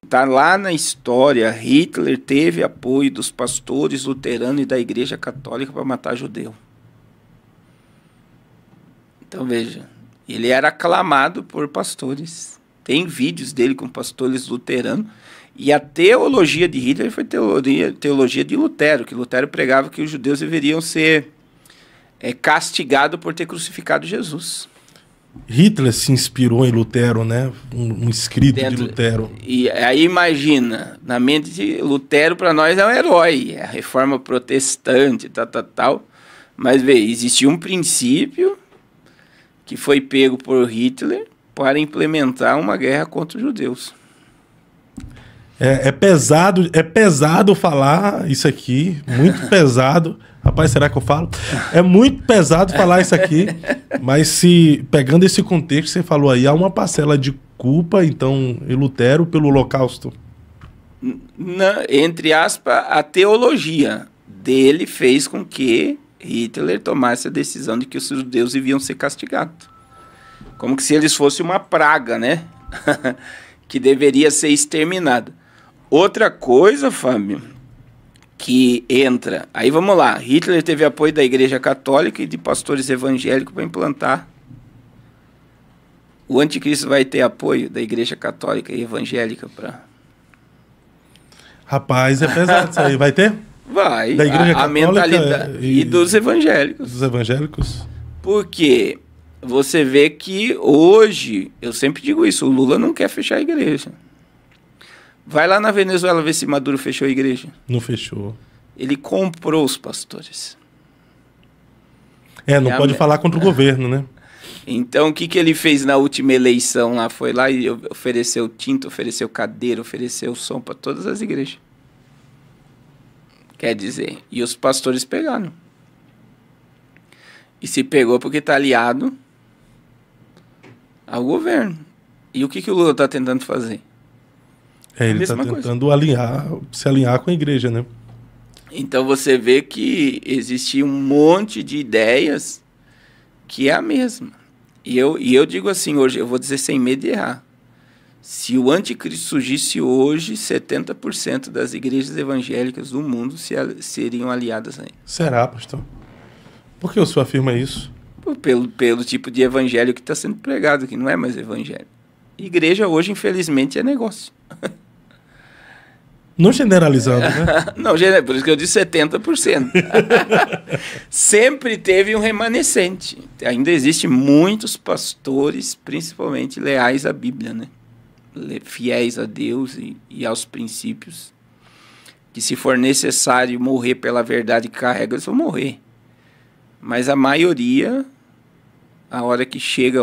tá lá na história, Hitler teve apoio dos pastores luteranos e da Igreja Católica para matar judeu. Então veja, ele era aclamado por pastores. Tem vídeos dele com pastores luteranos. E a teologia de Hitler foi teologia de Lutero, que Lutero pregava que os judeus deveriam ser castigados por ter crucificado Jesus. Hitler se inspirou em Lutero, né? Um escrito de Lutero. E aí imagina, na mente de Lutero para nós é um herói, é a reforma protestante, tal. Mas vê, existia um princípio que foi pego por Hitler para implementar uma guerra contra os judeus. É pesado falar isso aqui, muito pesado. Rapaz, será que eu falo? É muito pesado falar isso aqui, mas pegando esse contexto, você falou aí, há uma parcela de culpa, então, em Lutero pelo Holocausto. Entre aspas, a teologia dele fez com que Hitler tomasse a decisão de que os judeus deviam ser castigados. Como que se eles fossem uma praga, né? Que deveria ser exterminada. Outra coisa, Fábio, que entra... Aí vamos lá, Hitler teve apoio da Igreja Católica e de pastores evangélicos para implantar. O anticristo vai ter apoio da Igreja Católica e evangélica para... Rapaz, é pesado isso aí. Vai ter? Vai. Da Igreja Católica mentalidade e dos evangélicos. Dos evangélicos? Porque você vê que hoje, eu sempre digo isso, o Lula não quer fechar a igreja. Vai lá na Venezuela ver se Maduro fechou a igreja. Não fechou. Ele comprou os pastores. Não pode falar contra o governo, né? Então, o que ele fez na última eleição lá? Foi lá e ofereceu tinta, ofereceu cadeira, ofereceu som para todas as igrejas. Quer dizer, e os pastores pegaram. E se pegou porque está aliado ao governo. E o que o Lula está tentando fazer? Ele está tentando se alinhar com a igreja, né? Então você vê que existe um monte de ideias que é a mesma. E eu digo assim hoje, eu vou dizer sem medo de errar. Se o anticristo surgisse hoje, 70% das igrejas evangélicas do mundo seriam aliadas a ele. Será, pastor? Por que o senhor afirma isso? Pelo tipo de evangelho que está sendo pregado, que não é mais evangelho. Igreja hoje, infelizmente, é negócio. Não generalizando, né? Não, por isso que eu disse 70%. Sempre teve um remanescente. Ainda existem muitos pastores, principalmente leais à Bíblia, né? Fiéis a Deus e aos princípios. Que se for necessário morrer pela verdade que carrega, eles vão morrer. Mas a maioria, a hora que chega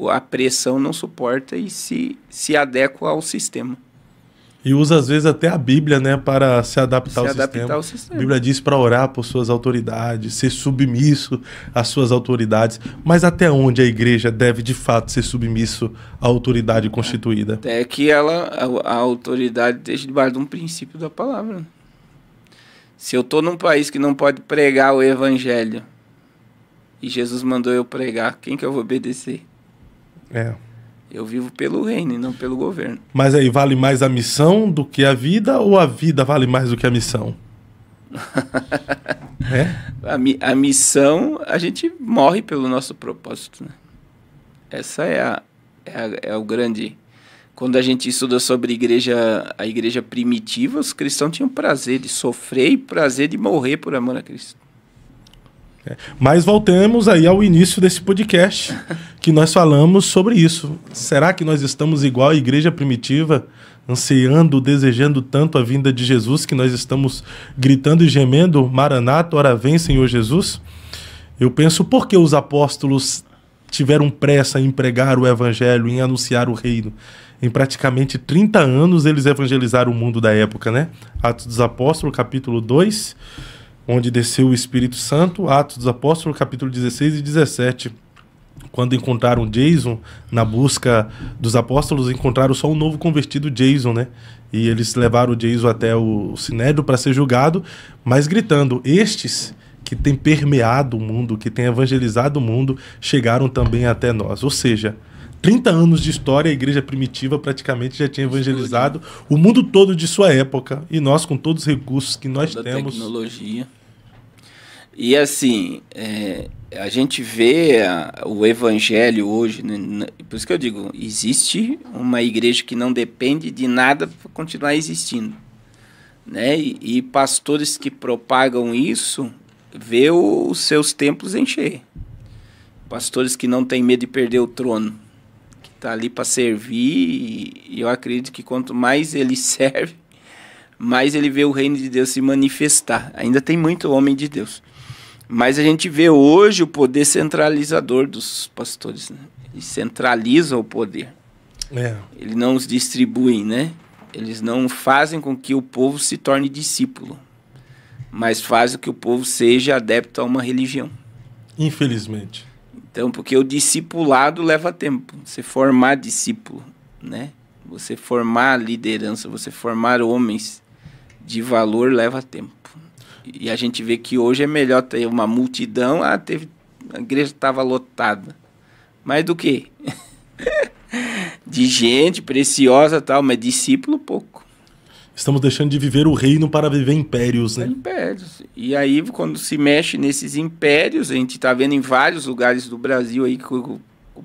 a pressão, não suporta e se adequa ao sistema. E usa, às vezes, até a Bíblia, né, para se adaptar ao sistema. A Bíblia diz para orar por suas autoridades, ser submisso às suas autoridades. Mas até onde a igreja deve, de fato, ser submisso à autoridade constituída? Até que a autoridade esteja debaixo de um princípio da palavra. Se eu estou num país que não pode pregar o evangelho e Jesus mandou eu pregar, quem que eu vou obedecer? Eu vivo pelo reino e não pelo governo. Mas aí, vale mais a missão do que a vida ou a vida vale mais do que a missão? A missão, a gente morre pelo nosso propósito, né? Essa é o grande... Quando a gente estuda sobre a igreja primitiva, os cristãos tinham prazer de sofrer e prazer de morrer por amor a Cristo. Mas voltemos aí ao início desse podcast, que nós falamos sobre isso. Será que nós estamos igual à igreja primitiva, ansiando, desejando tanto a vinda de Jesus, que nós estamos gritando e gemendo, Maranata, ora vem, Senhor Jesus? Eu penso, por que os apóstolos tiveram pressa em pregar o evangelho, em anunciar o reino? Em praticamente 30 anos eles evangelizaram o mundo da época, né? Atos dos Apóstolos, capítulo 2... onde desceu o Espírito Santo, Atos dos Apóstolos, capítulo 16 e 17. Quando encontraram Jason, na busca dos apóstolos, encontraram só um novo convertido, Jason, né? E eles levaram o Jason até o Sinédrio para ser julgado, mas gritando, estes que têm permeado o mundo, que têm evangelizado o mundo, chegaram também até nós. Ou seja, 30 anos de história, a igreja primitiva praticamente já tinha evangelizado o mundo todo de sua época. E nós, com todos os recursos que nós temos... tecnologia. E assim, a gente vê o evangelho hoje, né? Por isso que eu digo, existe uma igreja que não depende de nada para continuar existindo. Né? E pastores que propagam isso, vê os seus templos encher. Pastores que não têm medo de perder o trono, que está ali para servir, e eu acredito que quanto mais ele serve, mais ele vê o reino de Deus se manifestar. Ainda tem muito homem de Deus. Mas a gente vê hoje o poder centralizador dos pastores. Né? Eles centralizam o poder. Eles não os distribuem, né? Eles não fazem com que o povo se torne discípulo, mas fazem que o povo seja adepto a uma religião. Infelizmente. Então, porque o discipulado leva tempo. Você formar discípulo, né? Você formar liderança, você formar homens de valor leva tempo. E a gente vê que hoje é melhor ter uma multidão. A igreja estava lotada. Mas do quê? De gente preciosa e tal, mas discípulo pouco. Estamos deixando de viver o reino para viver impérios, né? Impérios. E aí, quando se mexe nesses impérios, a gente está vendo em vários lugares do Brasil aí que o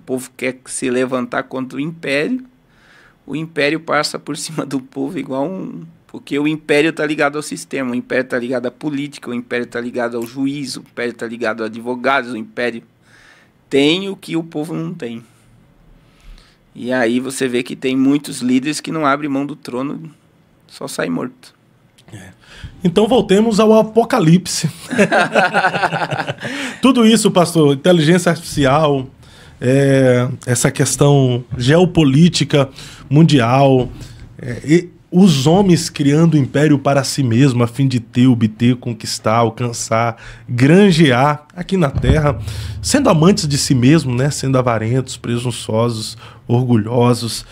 povo quer se levantar contra o império passa por cima do povo igual porque o império está ligado ao sistema, o império está ligado à política, o império está ligado ao juízo, o império está ligado a advogados, o império tem o que o povo não tem. E aí você vê que tem muitos líderes que não abrem mão do trono, só sai morto. Então voltemos ao Apocalipse. Tudo isso, pastor, inteligência artificial, essa questão geopolítica mundial, os homens criando o império para si mesmo, a fim de obter, conquistar, alcançar, granjear aqui na Terra, sendo amantes de si mesmo, né? Sendo avarentos, presunçosos, orgulhosos,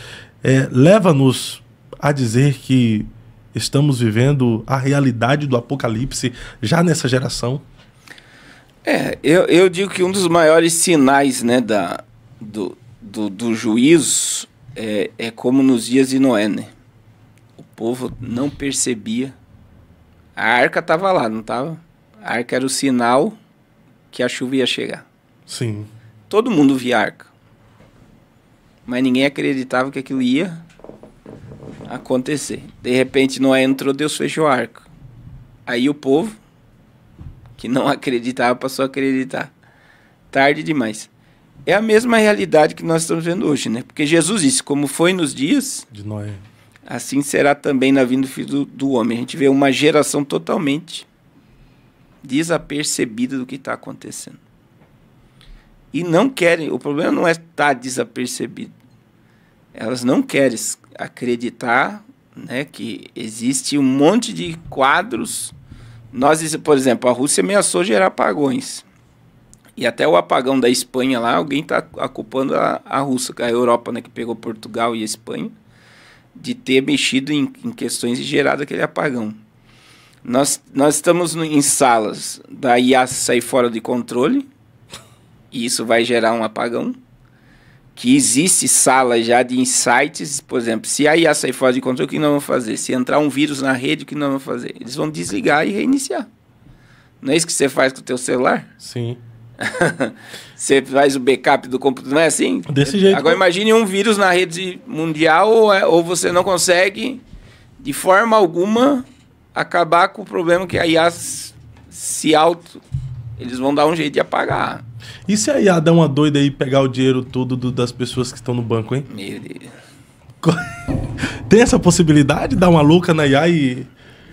leva-nos a dizer que estamos vivendo a realidade do Apocalipse já nessa geração. Eu digo que um dos maiores sinais, né, do juízo é como nos dias de Noé, né? O povo não percebia. A arca estava lá, não estava? A arca era o sinal que a chuva ia chegar. Sim. Todo mundo via a arca. Mas ninguém acreditava que aquilo ia acontecer. De repente Noé entrou, Deus fechou a arca. Aí o povo, que não acreditava, passou a acreditar. Tarde demais. É a mesma realidade que nós estamos vendo hoje, né? Porque Jesus disse, como foi nos dias de Noé, assim será também na vinda do Filho do Homem. A gente vê uma geração totalmente desapercebida do que está acontecendo. E não querem, o problema não é estar desapercebido. Elas não querem acreditar, né, que existe um monte de quadros. Por exemplo, a Rússia ameaçou gerar apagões. E até o apagão da Espanha lá, alguém está culpando a Rússia, a Europa, né, que pegou Portugal e a Espanha, de ter mexido em questões e gerado aquele apagão. Nós estamos em salas da IA sair fora de controle, e isso vai gerar um apagão. Que existe sala já de insights, por exemplo, se a IA sair fora de controle, o que nós vamos fazer? Se entrar um vírus na rede, o que nós vamos fazer? Eles vão desligar e reiniciar. Não é isso que você faz com o teu celular? Sim. Você faz o backup do computador, não é assim? Desse jeito. Agora imagine um vírus na rede mundial ou você não consegue, de forma alguma, acabar com o problema que a IA eles vão dar um jeito de apagar. E se a IA dar uma doida aí e pegar o dinheiro todo das pessoas que estão no banco, hein? Meu Deus. Tem essa possibilidade de dar uma louca na IA e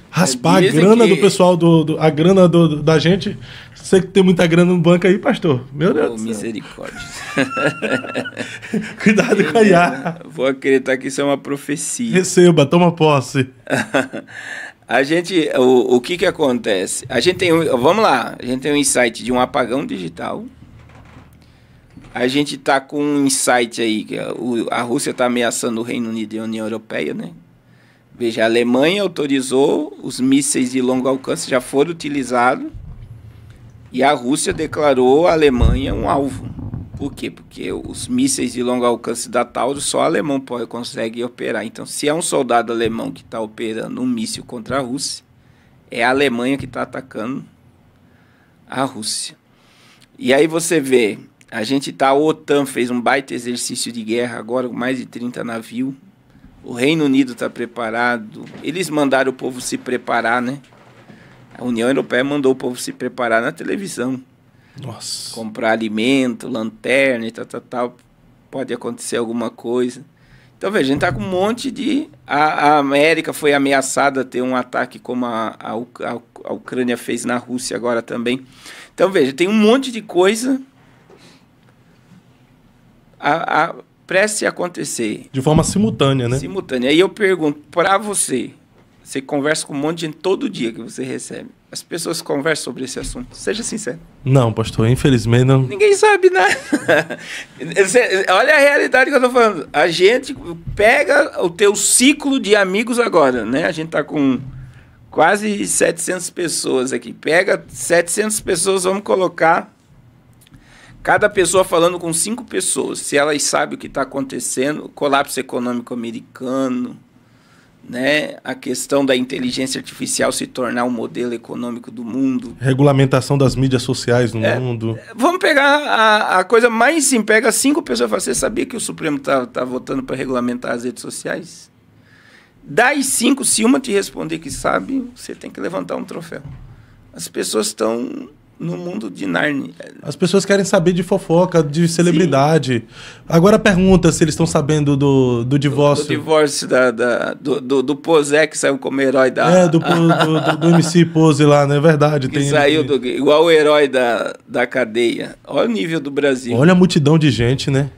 raspar a grana do pessoal, a grana da gente? Você que tem muita grana no banco aí, pastor. Meu Deus do céu. Misericórdia. Cuidado com a IA. Vou acreditar que isso é uma profecia. Receba, toma posse. O que acontece? Vamos lá, a gente tem um insight de um apagão digital. A gente está com um insight aí, que a Rússia está ameaçando o Reino Unido e a União Europeia, né? Veja, a Alemanha autorizou, os mísseis de longo alcance já foram utilizados, e a Rússia declarou a Alemanha um alvo Por quê? Porque os mísseis de longo alcance da Taurus só o alemão consegue operar. Então, se é um soldado alemão que está operando um míssil contra a Rússia, é a Alemanha que está atacando a Rússia. E aí você vê, a OTAN fez um baita exercício de guerra agora, com mais de 30 navios. O Reino Unido está preparado. Eles mandaram o povo se preparar, né? A União Europeia mandou o povo se preparar na televisão. Nossa. Comprar alimento, lanterna e tal. Pode acontecer alguma coisa. Então, veja, a gente está com um monte de... A América foi ameaçada a ter um ataque como a Ucrânia fez na Rússia agora também. Então, veja, tem um monte de coisa prestes a acontecer. De forma simultânea, né? Simultânea. Aí eu pergunto para você, você conversa com um monte de gente todo dia que você recebe. As pessoas conversam sobre esse assunto. Seja sincero. Não, pastor, infelizmente não. Ninguém sabe nada. Olha a realidade que eu estou falando. A gente pega o teu ciclo de amigos agora, né? A gente está com quase 700 pessoas aqui. Pega 700 pessoas, vamos colocar cada pessoa falando com 5 pessoas. Se elas sabem o que está acontecendo, colapso econômico americano, né? A questão da inteligência artificial se tornar um modelo econômico do mundo. Regulamentação das mídias sociais no mundo. Vamos pegar a coisa mais simples. Pega 5 pessoas e fala, você sabia que o Supremo tá votando para regulamentar as redes sociais? Das 5, se uma te responder que sabe, você tem que levantar um troféu. As pessoas estão no mundo de Narnia. As pessoas querem saber de fofoca, de celebridade. Sim. Agora pergunta se eles estão sabendo do divórcio. Do divórcio do Posé, que saiu como herói da... do MC Pose lá, não é verdade? Que saiu igual o herói da cadeia. Olha o nível do Brasil. Olha a multidão de gente, né?